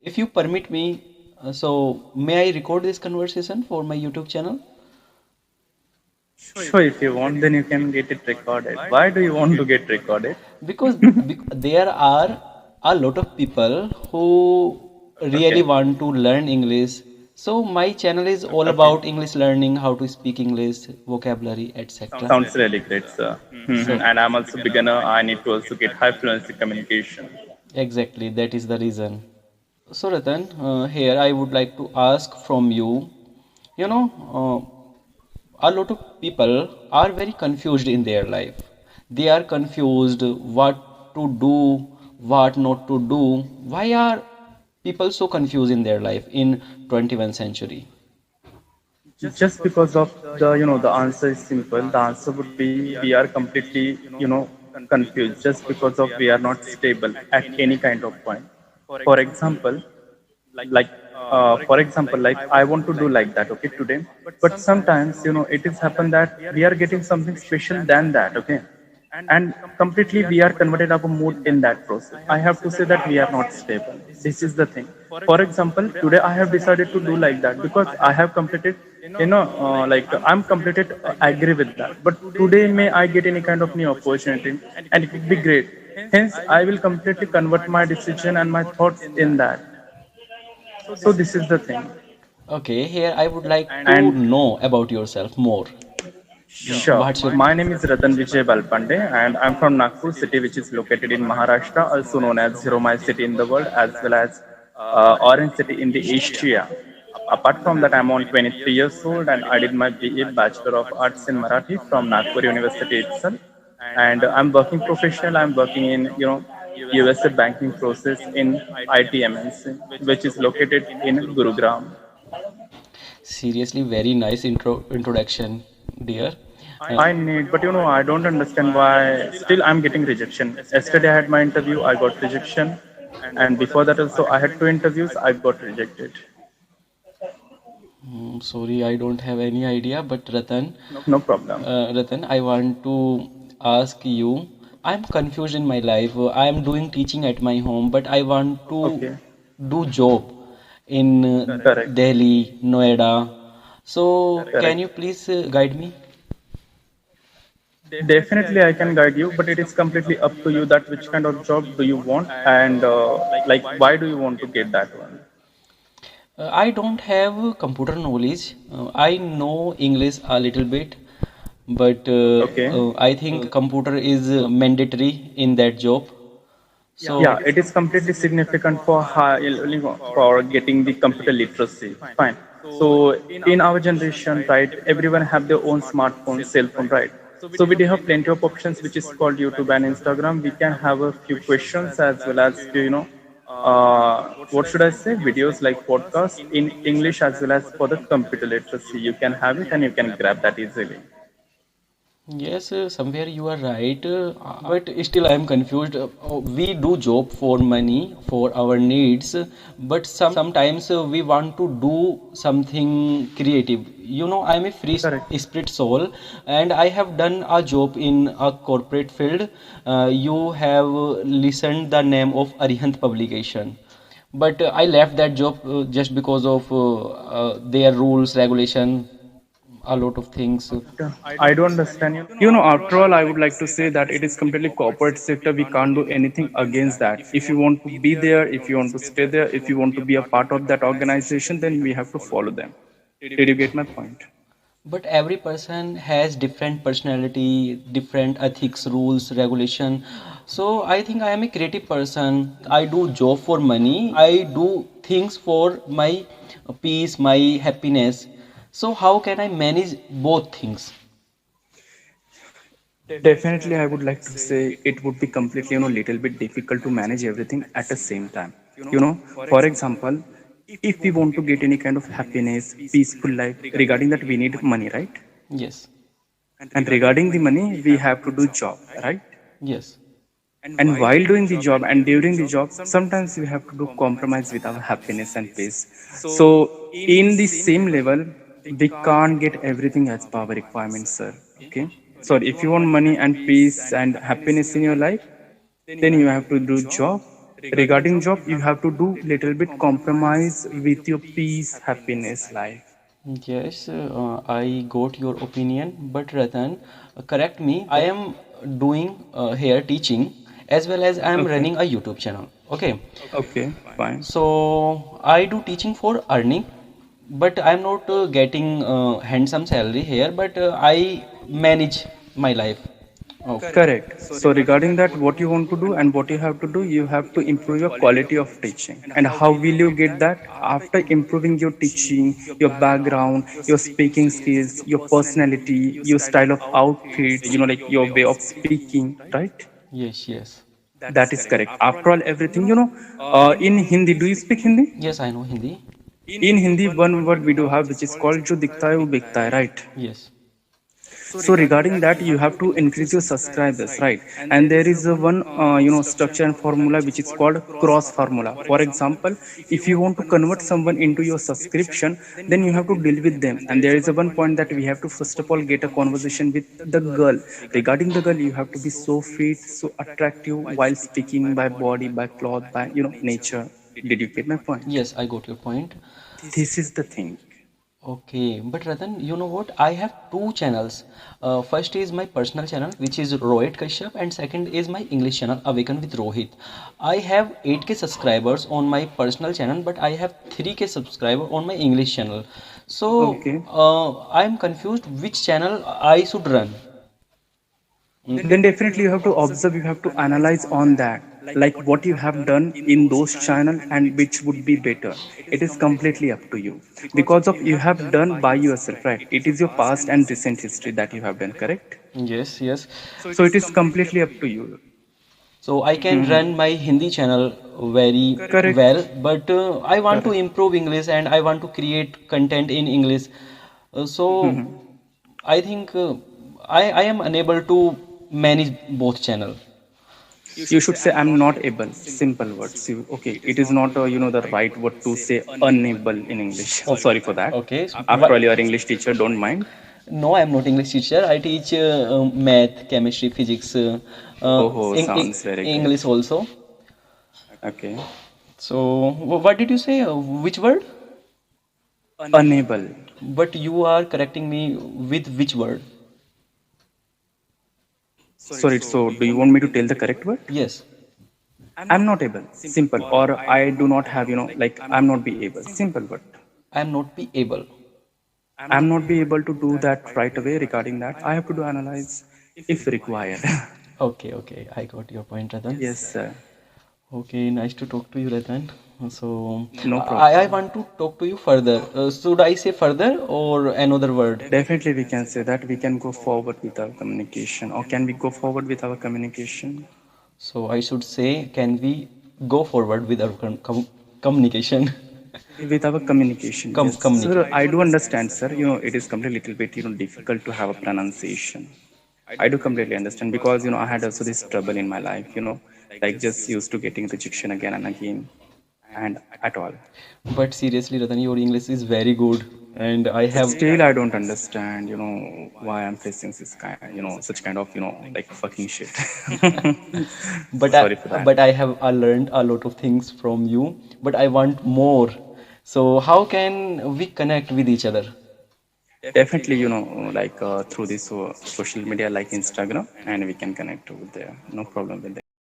If you permit me, so may I record this conversation for my YouTube channel? Sure, if you want, then you can get it recorded. Why do you want to get recorded? Because there are a lot of people who really Okay, want to learn English. So my channel is all okay. about English learning, how to speak English, vocabulary, etc. Sounds really great, sir. So And I'm also beginner. I need to also get high fluency communication. exactly, that is the reason. So Ratan, here I would like to ask from you, you know, a lot of people are very confused in their life. They are confused what to do, what not to do. Why are people so confused in their life in 21st century? Just because of the answer is simple. The answer would be we are completely, confused just because of we are not stable at any kind of point. For example, like like I want to do like that, okay, today, but sometimes it is happen that we are getting something special than that, okay, and completely we are converted our mood in that process. I have to say that we are not stable. This is the thing. For example, today I have decided to do like that because I have completed, I'm completed, agree with that, but today may I get any kind of new opportunity and it would be great. Hence I will completely convert my decision and my thoughts in that. So this is the thing. Okay, here I would like to And know about yourself more. sure, What's your my name is Ratan Vijay Balpande, and I'm from Nagpur city, which is located in Maharashtra, also known as Zero Mile City in the world, as well as Orange City in the Asia. Apart from that, I'm on 23 years old, and I did my BA Bachelor of Arts in Marathi from Nagpur University itself. And I'm working professional. I'm working in USA banking process in ITMNC, which is located in Gurugram. seriously very nice introduction, dear? I need, but I don't understand why still I'm getting rejection. Yesterday I had my interview, I got rejection, and before that also I had two interviews, I got rejected. Sorry, I don't have any idea, but No problem. Ratan, I want to ask you. I'm confused in my life. I am doing teaching at my home, but I want to Okay, do job in correct, Delhi, Noida. So, can you correct. please guide me? Definitely I can guide you, but it is completely up to you that which kind of job do you want and like why do you want to get that one? I don't have computer knowledge. I know English a little bit, but Okay. I think computer is mandatory in that job. Yeah, So, it is completely significant for for getting the computer literacy. Fine. So in our generation, right, everyone have their own smartphone, cell phone, right? So we do have plenty of options, which is called YouTube and Instagram. We can have a few questions as well as what should I say? Videos like podcast in English as well as for the computer literacy. You can have it and you can grab that easily. yes, somewhere you are right, but still I am confused. We do job for money, for our needs, but sometimes we want to do something creative. You know, I am a free Correct. spirit soul, and I have done a job in a corporate field. You have listened the name of Arihant publication, but I left that job just because of their rules, regulation, a lot of things. I don't understand. After all, I would like to say that it is completely corporate sector. We can't do anything against that. If you want to be there, if you want to stay there, if you want to be a part of that organization, then we have to follow them. Did you get my point? But every person has different personality, different ethics, rules, regulation. So I think I am a creative person. I do job for money. I do things for my peace, my happiness. So how can I manage both things? Definitely, I would like to say it would be completely, little bit difficult to manage everything at the same time. For example, if we want to get any kind of happiness, peaceful life, regarding that we need money, right? Yes. And regarding the money, we have to do job, right? Yes. And while doing the job and during the job, sometimes we have to do compromise with our happiness and peace. So in the same level, we can't get everything as per our requirements, sir. Okay, so if you want money and peace and happiness in your life, then you have to do job. Regarding job, you have to do little bit compromise with your peace, happiness, life. Yes, I got your opinion, but Ratan, correct me. I am doing here teaching as well as I am Okay, running a YouTube channel. Okay, okay, fine. so I do teaching for earning, but I'm not getting handsome salary here. But I manage my life. Oh, Correct. So regarding that, what you want to do and what you have to do, you have to improve your quality of teaching. And how will you get that? After improving your teaching, your background, your speaking skills, your personality, your style of outfit, like your way of speaking, right? yes, yes, That is correct. After all, everything, in Hindi, do you speak Hindi? yes. I know Hindi. In Hindi, one word we do have which is called jo dikta hai wo bikta hai, right? Yes. So regarding that, you have to increase your subscribers, right? And there is a one structure and formula which is called cross formula. For example, if you want to convert someone into your subscription, then you have to deal with them. And there is a one point that we have to first of all get a conversation with the girl. Regarding the girl, you have to be so fit, so attractive while speaking, by body, by cloth, by nature. Did you get my point? Yes, I got your point. This is the thing. Okay, but Ratan, you know what? I have two channels. First is my personal channel, which is Rohit Kashyap, and second is my English channel, Awaken with Rohit. I have 8K subscribers on my personal channel, but I have 3K subscriber on my English channel. So Okay. I'm confused which channel I should run. Then definitely you have to observe, you have to analyze on that, like what you have done in those channel and which would be better. It is completely up to you, because of you have done by yourself, right? It is your past and recent history that you have done, correct? Yes, yes. So it is completely up to you. So I can Mhm. run my Hindi channel very Correct. well, but I want to Correct. improve English and I want to create content in English. So Mhm. I think I am unable to manage both channel. You should say I'm not able. Simple words. Okay, it is not the right word to say unable in English. Okay, Sorry for that. okay. After all, you are English teacher. Don't mind. No, I am not English teacher. I teach math, chemistry, physics, Oh, sounds very great. English also. Okay. So what did you say? Which word? Unable. But you are correcting me with which word? Sorry, so do you want me to tell the correct word? Yes, I'm not able. Simple. Or I do not have, like I'm not be able. Simple word. I am not be able. I'm not be able to do that right away regarding that. I have to do analyze if required. Okay, okay, I got your point, Ratan. Yes, sir. Okay, nice to talk to you, Ratan. So No I problem. want to talk to you further. Should I say further or another word? Definitely we can say that we can go forward with our communication. Or can we go forward with our communication? So I should say, can we go forward with our communication? With our communication, yes. Sir, Communicate. I do understand, sir. It is completely little bit, difficult to have a pronunciation. I do completely understand because I had also this trouble in my life, like just used to getting rejection again and again and at all. But seriously, Ratan, your English is very good, and I But have. still I don't understand, why I'm facing this kind, such kind of, like fucking shit. So But I, sorry for that. but I have learned a lot of things from you. But I want more. So how can we connect with each other? Definitely, like through this social media like Instagram, and we can connect over there. No problem with that.